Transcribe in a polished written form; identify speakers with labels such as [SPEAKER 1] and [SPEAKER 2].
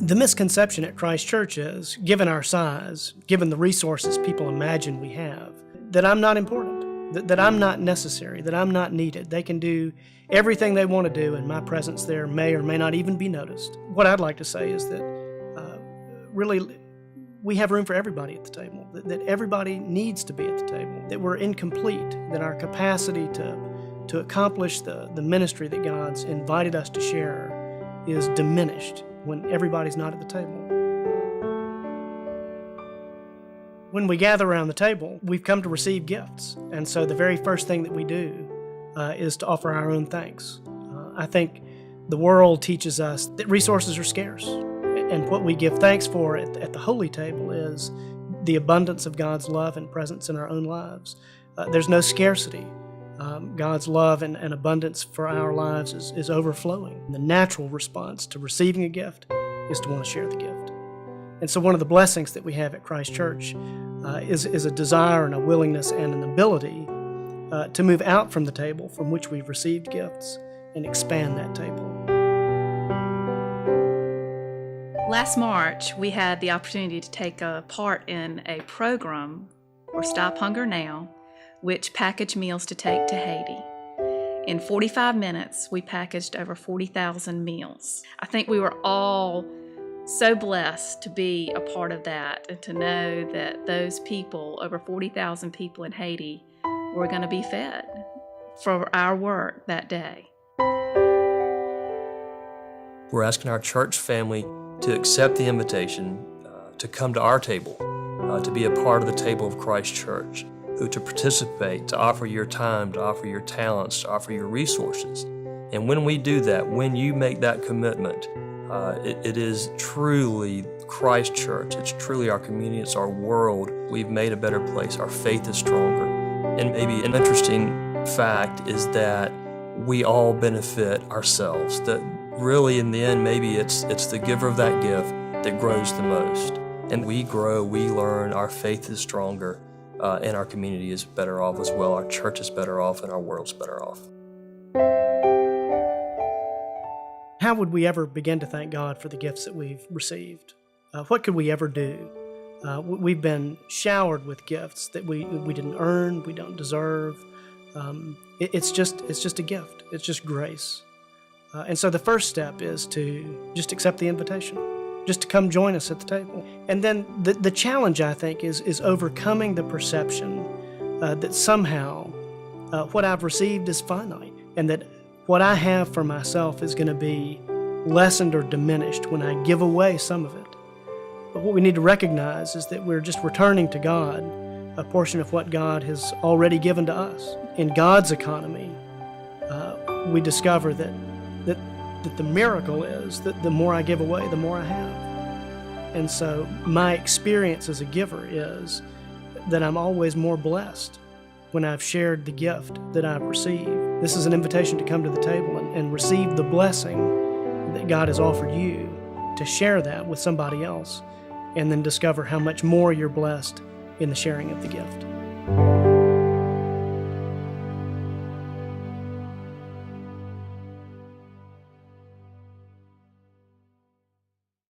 [SPEAKER 1] The misconception at Christ Church is, given our size, given the resources people imagine we have, that I'm not important, that I'm not necessary, that I'm not needed. They can do everything they want to do, and my presence there may or may not even be noticed. What I'd like to say is that really we have room for everybody at the table, that everybody needs to be at the table, that we're incomplete, that our capacity to accomplish the ministry that God's invited us to share is diminished when everybody's not at the table. When we gather around the table, we've come to receive gifts, and so the very first thing that we do is to offer our own thanks. I think the world teaches us that resources are scarce, and what we give thanks for at the holy table is the abundance of God's love and presence in our own lives. There's no scarcity. God's love and abundance for our lives is overflowing. The natural response to receiving a gift is to want to share the gift. And so one of the blessings that we have at Christ Church is a desire and a willingness and an ability to move out from the table from which we've received gifts and expand that table.
[SPEAKER 2] Last March, we had the opportunity to take a part in a program for Stop Hunger Now, which packaged meals to take to Haiti. In 45 minutes, we packaged over 40,000 meals. I think we were all so blessed to be a part of that and to know that those people, over 40,000 people in Haiti, were going to be fed for our work that day.
[SPEAKER 3] We're asking our church family to accept the invitation to come to our table, to be a part of the table of Christ Church, to participate, to offer your time, to offer your talents, to offer your resources. And when we do that, when you make that commitment, it is truly Christ Church. It's truly our community. It's our world. We've made a better place. Our faith is stronger. And maybe an interesting fact is that we all benefit ourselves. That really, in the end, maybe it's the giver of that gift that grows the most. And we grow, we learn, our faith is stronger, and our community is better off as well. Our church is better off, and our world's better off.
[SPEAKER 1] How would we ever begin to thank God for the gifts that we've received? What could we ever do? We've been showered with gifts that we didn't earn, we don't deserve. It's just a gift. It's just grace. And so the first step is to just accept the invitation, just to come join us at the table. And then the challenge, I think, is overcoming the perception that somehow what I've received is finite, and that what I have for myself is going to be lessened or diminished when I give away some of it. But what we need to recognize is that we're just returning to God a portion of what God has already given to us. In God's economy, we discover that the miracle is that the more I give away, the more I have. And so my experience as a giver is that I'm always more blessed when I've shared the gift that I've received. This is an invitation to come to the table and receive the blessing that God has offered you, to share that with somebody else, and then discover how much more you're blessed in the sharing of the gift.